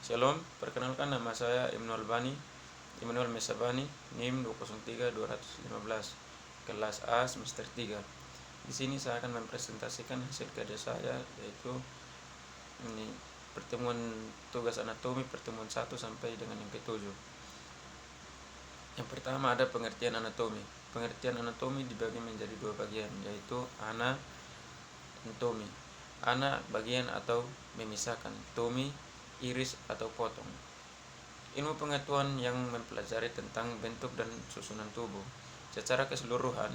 Shalom, perkenalkan nama saya Immanuel Mesabani, NIM 203215, kelas A semester 3. Di sini saya akan mempresentasikan hasil kerja saya, yaitu ini pertemuan tugas anatomi pertemuan 1 sampai dengan yang ke-7. Yang pertama ada pengertian anatomi. Pengertian anatomi dibagi menjadi dua bagian, yaitu anatomi. Ana bagian atau memisahkan, tomi iris atau potong. Ilmu pengetahuan yang mempelajari tentang bentuk dan susunan tubuh secara keseluruhan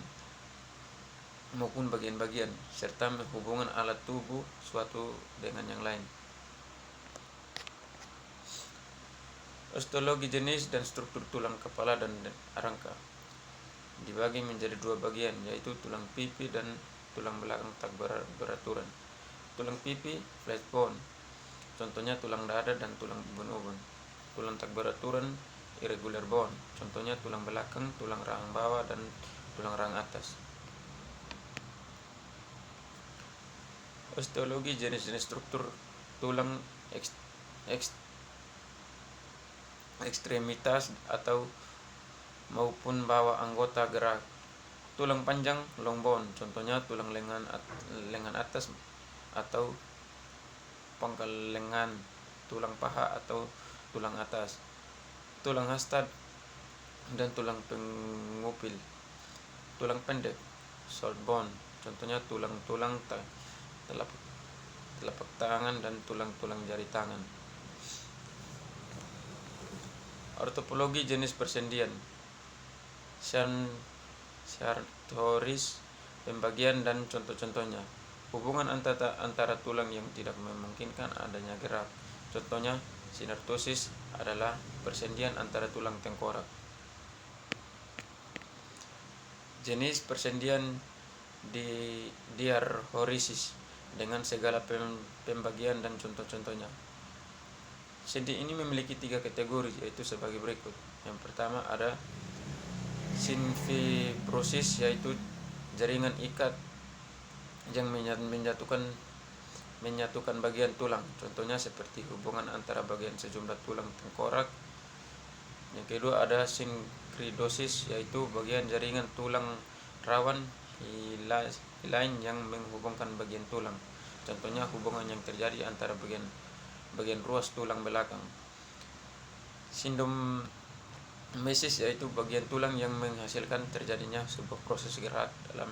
maupun bagian-bagian, serta hubungan alat tubuh suatu dengan yang lain. Osteologi jenis dan struktur tulang kepala dan rangka dibagi menjadi dua bagian, yaitu tulang pipi dan tulang belakang tak beraturan. Tulang pipi flat bone, contohnya tulang dada dan tulang ubun-ubun. Tulang tak beraturan irregular bone, contohnya tulang belakang, tulang rahang bawah, dan tulang rahang atas. Osteologi jenis-jenis struktur tulang ekstremitas atau maupun bawah anggota gerak. Tulang panjang long bone, contohnya tulang lengan atas atau pangkal lengan, tulang paha atau tulang atas, tulang hasta dan tulang pengupil. Tulang pendek short bone, contohnya tulang-tulang telapak tangan dan tulang-tulang jari tangan. Ortopologi jenis persendian, Sartoris, pembagian dan contoh-contohnya. Hubungan antara tulang yang tidak memungkinkan adanya gerak, contohnya sinortosis adalah persendian antara tulang tengkorak. Jenis persendian diarthrosis dengan segala pembagian dan contoh-contohnya. Sendi ini memiliki 3 kategori, yaitu sebagai berikut. Yang pertama ada synfibrosis, yaitu jaringan ikat yang menyatukan bagian tulang, contohnya seperti hubungan antara bagian sejumlah tulang tengkorak. Yang kedua ada sinkridosis, yaitu bagian jaringan tulang rawan lain yang menghubungkan bagian tulang, contohnya hubungan yang terjadi antara bagian ruas tulang belakang. Sindomesis, yaitu bagian tulang yang menghasilkan terjadinya sebuah proses gerak dalam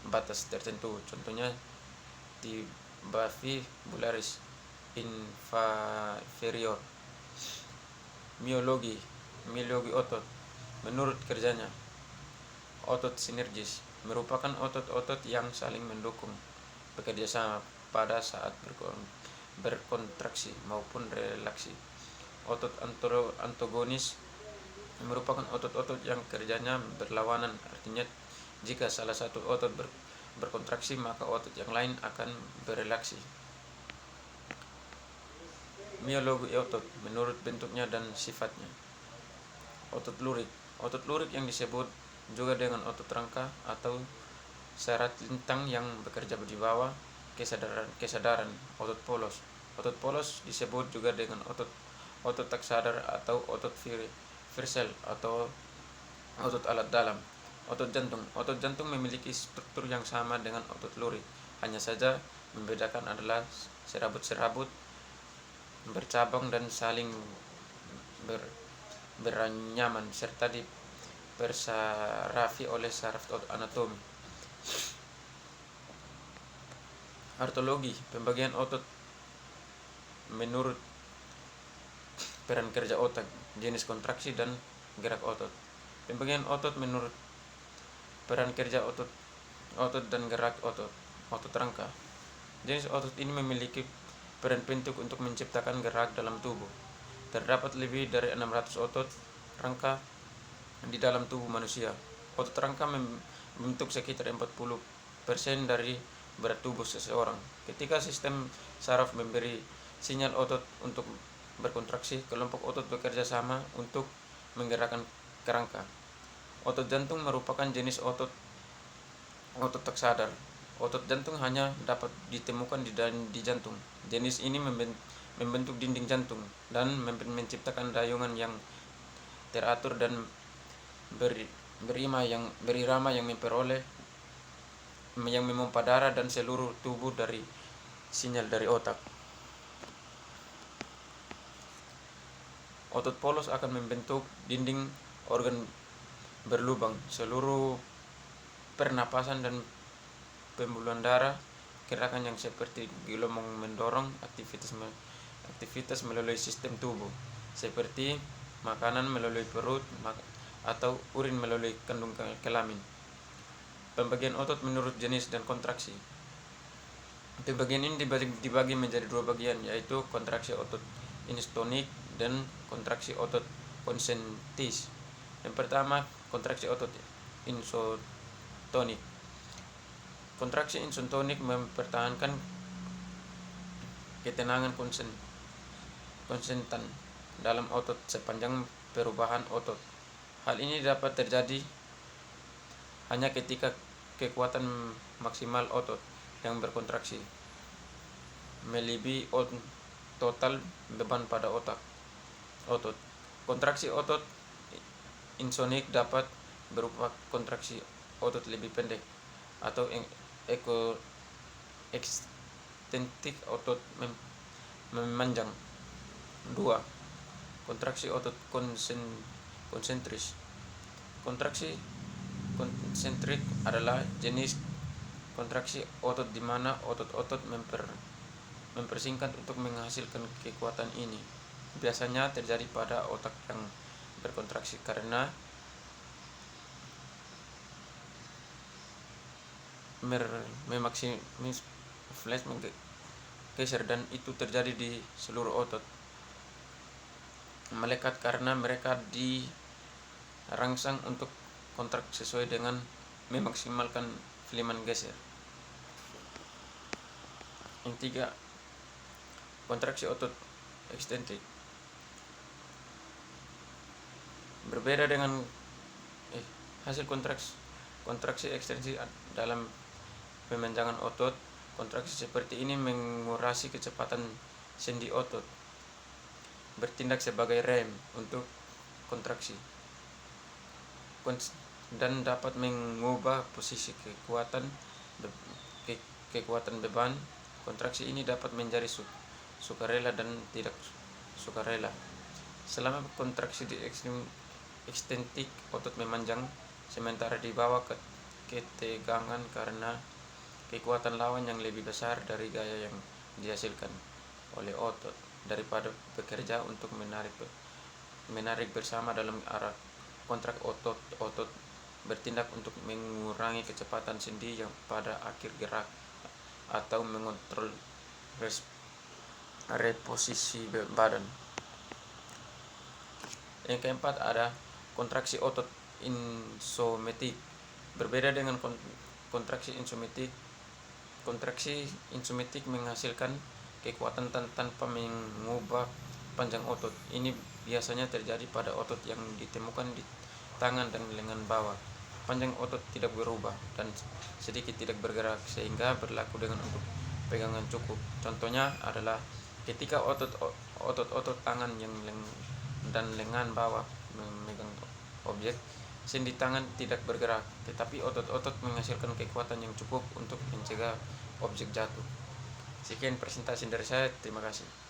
batas tertentu, contohnya tibavibularis inferior. Miologi otot. Menurut kerjanya, otot sinergis merupakan otot-otot yang saling mendukung, bekerja sama pada saat berkontraksi maupun relaksi. Otot antagonis merupakan otot-otot yang kerjanya berlawanan, artinya jika salah satu otot berkontraksi maka otot yang lain akan berelaksi. Miologi otot menurut bentuknya dan sifatnya. Otot lurik yang disebut juga dengan otot rangka atau syarat lintang yang bekerja di bawah kesadaran. Otot polos disebut juga dengan otot tak sadar atau otot virsel atau otot alat dalam. Otot jantung memiliki struktur yang sama dengan otot lurik, hanya saja membedakan adalah serabut-serabut bercabang dan saling beranyaman serta dipersarafi oleh saraf anatomi. Artologi, pembagian otot menurut peran kerja otak, jenis kontraksi dan gerak otot. Pembagian otot menurut peran kerja otot dan gerak otot. Otot rangka. Jenis otot ini memiliki peran penting untuk menciptakan gerak dalam tubuh. Terdapat lebih dari 600 otot rangka di dalam tubuh manusia. Otot rangka membentuk sekitar 40% dari berat tubuh seseorang. Ketika sistem saraf memberi sinyal otot untuk berkontraksi, kelompok otot bekerja sama untuk menggerakkan kerangka. Otot jantung merupakan jenis otot tak sadar. Otot jantung hanya dapat ditemukan di jantung. Jenis ini membentuk dinding jantung dan menciptakan rayungan yang teratur dan berirama yang memompa darah dan seluruh tubuh dari sinyal dari otak. Otot polos akan membentuk dinding organ berlubang, seluruh pernapasan dan pembuluhan darah, gerakan yang seperti gelombang mendorong aktivitas melalui sistem tubuh, seperti makanan melalui perut atau urin melalui kandung kelamin. Pembagian otot menurut jenis dan kontraksi. Pembagian ini dibagi menjadi dua bagian, yaitu kontraksi otot instonik dan kontraksi otot konsentris. Yang pertama, kontraksi otot insotonik. Kontraksi insotonik mempertahankan ketenangan konsentan dalam otot sepanjang perubahan otot. Hal ini dapat terjadi hanya ketika kekuatan maksimal otot yang berkontraksi melebihi total beban pada otot. Kontraksi otot insonik dapat berupa kontraksi otot lebih pendek atau ekstentik otot memanjang. 2. Kontraksi otot konsentris. Kontraksi konsentrik adalah jenis kontraksi otot di mana otot-otot mempersingkat untuk menghasilkan kekuatan ini. Biasanya terjadi pada otak yang berkontraksi karena memaksimis flash menggeser, dan itu terjadi di seluruh otot. Melekat karena mereka dirangsang untuk kontrak sesuai dengan memaksimalkan Fleeman geser. Yang 3. Kontraksi otot ekstensif. Berbeda dengan hasil kontraksi ekstensif dalam pemanjangan otot. Kontraksi seperti ini mengurangi kecepatan sendi otot, bertindak sebagai rem untuk kontraksi, dan dapat mengubah posisi kekuatan beban. Kontraksi ini dapat menjadi sukarela dan tidak sukarela. Selama kontraksi di ekstensif, otot memanjang, sementara di bawah ketegangan karena kekuatan lawan yang lebih besar dari gaya yang dihasilkan oleh otot daripada bekerja untuk menarik bersama dalam arah kontrak. Otot bertindak untuk mengurangi kecepatan sendi yang pada akhir gerak atau mengontrol reposisi badan. Yang keempat ada kontraksi otot insometik. Berbeda dengan kontraksi insometik, kontraksi insometik menghasilkan kekuatan tanpa mengubah panjang otot. Ini biasanya terjadi pada otot yang ditemukan di tangan dan lengan bawah. Panjang otot tidak berubah dan sedikit tidak bergerak, sehingga berlaku dengan untuk pegangan cukup. Contohnya adalah ketika otot tangan dan lengan bawah memegang objek, sendi tangan tidak bergerak, tetapi otot-otot menghasilkan kekuatan yang cukup untuk mencegah objek jatuh. Sekian presentasi dari saya, terima kasih.